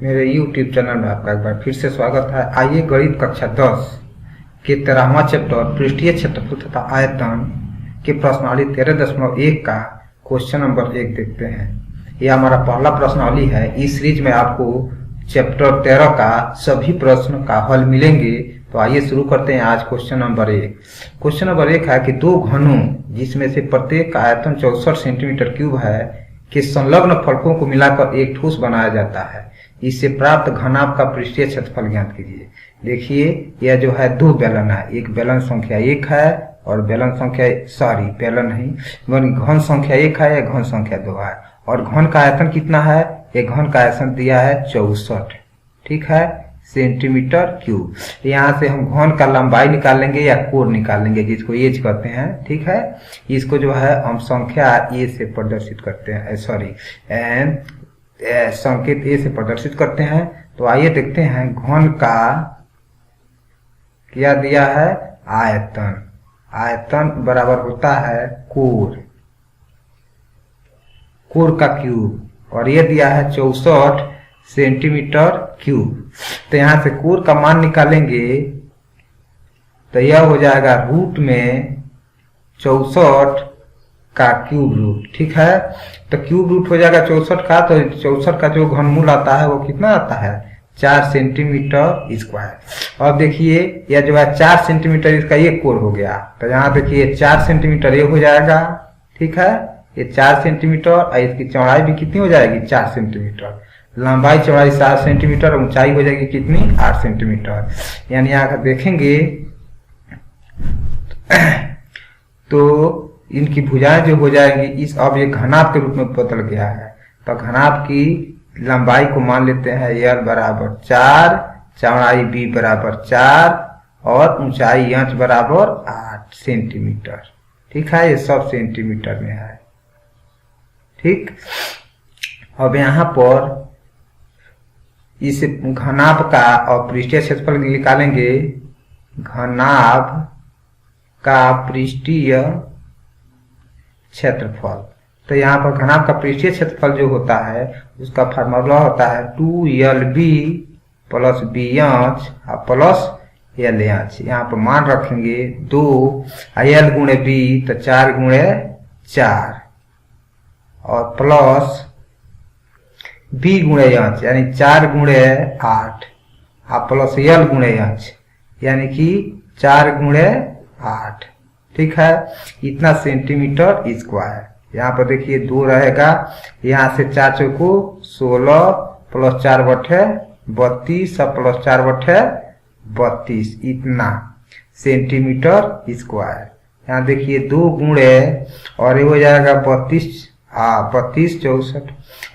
मेरे YouTube channel में आपका एक बार फिर से स्वागत है। आइए गणित कक्षा 10 के 13वां चैप्टर पृष्ठीय क्षेत्रफल तथा आयतन के प्रश्नावली 13.1 का क्वेश्चन नंबर 1 देखते हैं। यह हमारा पहला प्रश्नावली है। इस सीरीज में आपको चैप्टर 13 का सभी प्रश्न का हल मिलेंगे। तो आइए शुरू करते हैं आज क्वेश्चन नंबर 1। क्वेश्चन नंबर 1 है कि दो घनों जिसमें से प्रत्येक का आयतन 64 सेंटीमीटर क्यूब है के संलग्न फलकों को मिलाकर एक ठोस बनाया जाता है। इससे प्राप्त घनाभ का पृष्ठीय क्षेत्रफल ज्ञात कीजिए। देखिए यह जो है दो बेलन है, एक बेलन संख्या 1 है और बेलन संख्या बेलन नहीं घन संख्या 1 है, या घन संख्या 2 है। और घन का आयतन कितना है? एक घन का आयतन दिया है 64, ठीक है, सेंटीमीटर क्यूब। यहाँ से हम घन का लंबाई निकाल लेंगे या कोण निकाल लेंगे, जिसको एज कहते हैं, ठीक है। इसको जो है हम संख्या ए से प्रदर्शित करते हैं, संकेत ए से प्रदर्शित करते हैं। तो आइए देखते हैं घन का क्या दिया है, आयतन। आयतन बराबर होता है कोण का क्यूब, और ये दिया है 64 सेंटीमीटर क्यूब। तो यहां से कोण का मान निकालेंगे तो यह हो जाएगा रूट में 64 का क्यूब रूट, ठीक है। तो क्यूब रूट हो जाएगा 64 का, तो 64 का जो घनमूल आता है वो कितना आता है, 4 सेंटीमीटर स्क्वायर। अब देखिए यह जो है 4 सेंटीमीटर इसका ये कोण हो गया। तो यहाँ देखिए 4 सेंटीमीटर ये हो जाएगा, ठीक है, ये 4 सेंटीमीटर, और इसकी चौड़ाई भी कितनी हो जाएगी, 4 सेंटीमीटर। लंबाई चौड़ाई 7 सेंटीमीटर, ऊंचाई हो जाएगी कितनी, 8 सेंटीमीटर। यानी यहाँ देखेंगे तो इनकी भुजाएं जो हो जाएंगी इस, अब ये घनाभ के रूप में बदल गया है। तो घनाभ की लंबाई को मान लेते हैं L बराबर 4, चौड़ाई B बराबर 4 और ऊंचाई H बराबर 8 सेंटीमीटर, ठीक है। ये सब सेंटीमीटर में है, ठीक। अब यहाँ पर इस घनाभ का और पृष्ठीय क्षेत्रफल निकालेंगे। घनाभ का पृष्ठीय क्षेत्रफल, तो यहाँ पर घनाभ का पृष्ठीय क्षेत्रफल जो होता है उसका फार्मूला होता है 2LB plus BH plus LH। यहाँ पर मान रखेंगे 2 L गुणे B, तो 4 गुणे 4 और प्लस B गुणे H यानी 4 गुणे 8 प्लस L गुणे H यानी कि 4 गुणे 8, ठीक है। इतना सेंटीमीटर स्क्वायर। यहाँ पर देखिए 2 रहेगा, यहाँ से 4 चौको 16 प्लस 4 बटे 32 प्लस 4 बटे 32, इतना सेंटीमीटर स्क्वायर। यहाँ देखिए 2 गुणे और ये हो जाएगा 32 64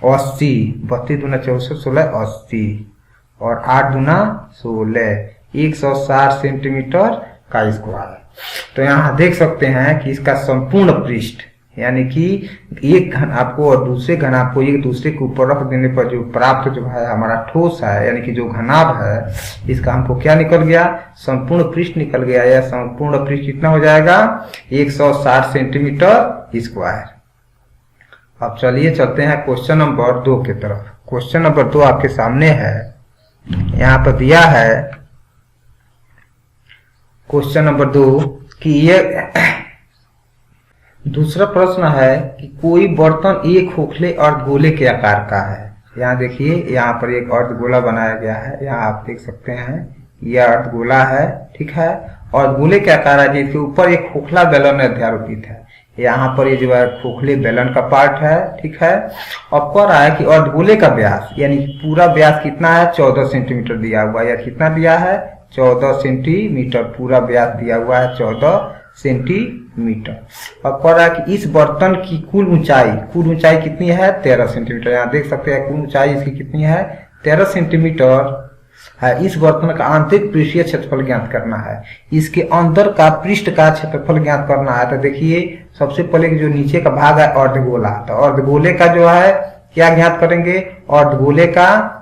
80, 32 दूना 64 16 80 और 8 दूना 16, 160 सेंटीमीटर का स्क्वायर। तो यहाँ देख सकते हैं कि इसका संपूर्ण पृष्ठ, यानी कि एक घनाभ को और दूसरे घनाभ को एक दूसरे के ऊपर रख देने पर जो प्राप्त जो है हमारा ठोस है, यानी कि जो घनाभ है, इसका हमको क्या निकल गया, संपूर्ण पृष्ठ निकल गया। यह संपूर्ण पृष्ठ कितना हो जाएगा, 160 सेंटीमीटर स्क्वायर। अब चलिए चलते हैं क्वेश्चन नंबर 2 की तरफ। क्वेश्चन नंबर 2 आपके सामने है। यहाँ पर दिया है क्वेश्चन नंबर 2 कि ये दूसरा प्रश्न है कि कोई बर्तन एक खोखले अर्धगोले के आकार का है। यहाँ देखिए यहाँ पर एक अर्धगोला बनाया गया है। यहाँ आप देख सकते हैं यह अर्धगोला है, ठीक है। अर्धगोले के आकार है जिसके ऊपर एक खोखला बेलन अध्यारोपित है। यहाँ पर ये जो है खोखले बेलन का पार्ट है, ठीक है। अब कह रहा है कि अर्धगोले का व्यास, यानी पूरा व्यास कितना है, 14 सेंटीमीटर दिया हुआ है। या कितना दिया है, 14 सेंटीमीटर। पूरा व्यास दिया हुआ है 14 सेंटीमीटर। अब कह रहा है कि इस बर्तन की कुल ऊंचाई कितनी है, 13 सेंटीमीटर। यहाँ देख सकते हैं कुल ऊंचाई इसकी कितनी है, 13 सेंटीमीटर है। इस बर्तन का आंतरिक पृष्ठीय क्षेत्रफल ज्ञात करना है। इसके अंदर का पृष्ठ का क्षेत्रफल ज्ञात करना है। तो देखिए सबसे पहले जो नीचे का भाग है अर्धगोला, तो अर्धगोले का जो है क्या ज्ञात करेंगे, अर्धगोले का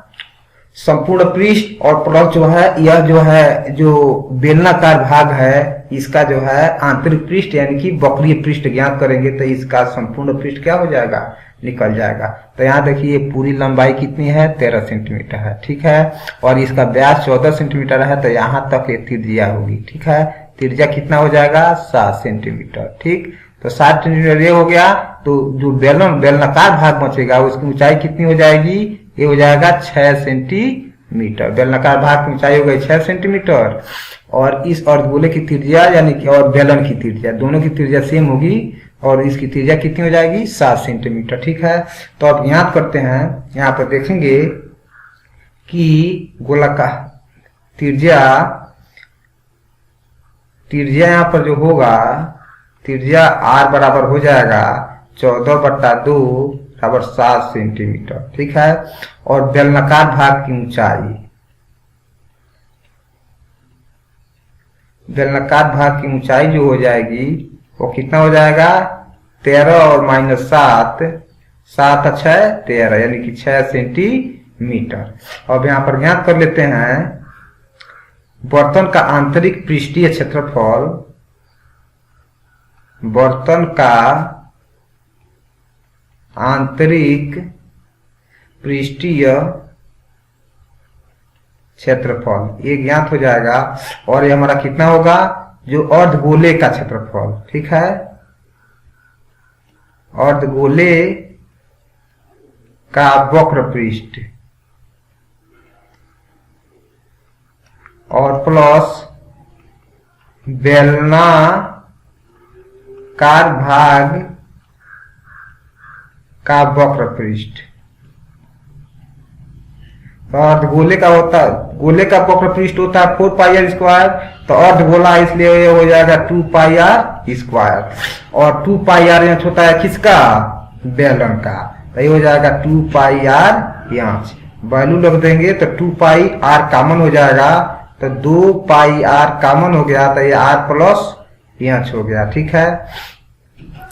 संपूर्ण पृष्ठ और प्लस जो है यह जो है जो बेलनाकार भाग है इसका जो है आंतरिक पृष्ठ यानी कि वक्रीय पृष्ठ ज्ञात करेंगे। तो इसका संपूर्ण पृष्ठ क्या हो जाएगा, निकल जाएगा। तो यहाँ देखिए पूरी लंबाई कितनी है, 13 सेंटीमीटर है, ठीक है। और इसका व्यास 14 सेंटीमीटर है, तो यहाँ तक ये त्रिज्या होगी, ठीक है। त्रिज्या कितना हो जाएगा, 7 सेंटीमीटर, ठीक। तो 7 सेंटीमीटर ये हो गया। तो जो बेलनाकार भाग बचेगा उसकी ऊंचाई कितनी हो जाएगी, ये हो जाएगा 6 सेंटीमीटर। बेलनाकार भाग की ऊंचाई हो गई 6 सेंटीमीटर। और इस अर्धगोले की त्रिज्या यानी कि और बेलन की त्रिज्या, दोनों की त्रिज्या सेम होगी और इसकी त्रिज्या कितनी हो जाएगी, 7 सेंटीमीटर, ठीक है। तो अब याद करते हैं, यहाँ पर देखेंगे कि गोलाकार त्रिज्या यहाँ पर जो होगा, त्रिज्या r बराबर हो जाएगा 14/2 बराबर 7 सेंटीमीटर, ठीक है। और बेलनाकार भाग की ऊंचाई, बेलनाकार भाग की ऊंचाई जो हो जाएगी वो कितना हो जाएगा, 13 और -7, 7 और 6 13, यानी कि 6 सेंटीमीटर। अब यहाँ पर ज्ञात कर लेते हैं बर्तन का आंतरिक पृष्ठीय क्षेत्रफल, बर्तन का आंतरिक पृष्ठीय क्षेत्रफल ये ज्ञात हो जाएगा। और ये हमारा कितना होगा, जो अर्धगोले का क्षेत्रफल, ठीक है। अर्धगोले का वक्र पृष्ठ और प्लस बेलनाकार भाग का वक्र पृष्ठ। अर्धगोले का होता, गोले का वक्र पृष्ठ होता है 4πr², तो अर्धगोला इसलिए ये हो जाएगा 2πr²। और 2πr इंच होता है किसका, बेलन का, तो ये हो जाएगा 2πr इंच। वैल्यू लग देंगे तो 2πr कॉमन हो जाएगा, तो 2πr कॉमन हो गया, तो ये r प्लस इंच हो गया, ठीक है।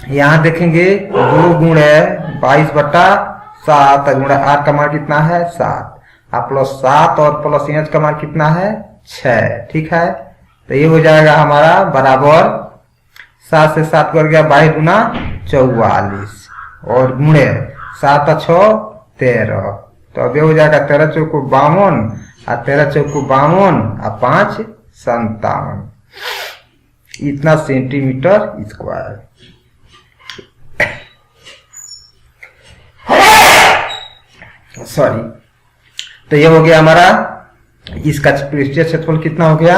यहाँ देखेंगे 2 गुणे 22/7 गुणे r का मान कितना है, 7, प्लस 7 और प्लस इंच का मान कितना है, 6, ठीक है। तो ये हो जाएगा हमारा बराबर 7 से 7 कर गया 22 गुना 44 और गुणे 7 और 6 13, तो अब ये हो जाएगा 13 चौको 52 और 13 चौको 52 और 5 57, इतना सेंटीमीटर स्क्वायर। सॉरी, तो ये हो गया हमारा, इसका पृष्ठीय क्षेत्रफल कितना हो गया,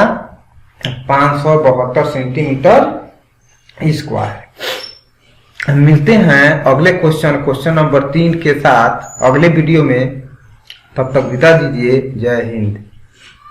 572 सेंटीमीटर स्क्वायर। मिलते हैं अगले क्वेश्चन नंबर 3 के साथ अगले वीडियो में। तब तक विदा दीजिए। जय हिंद।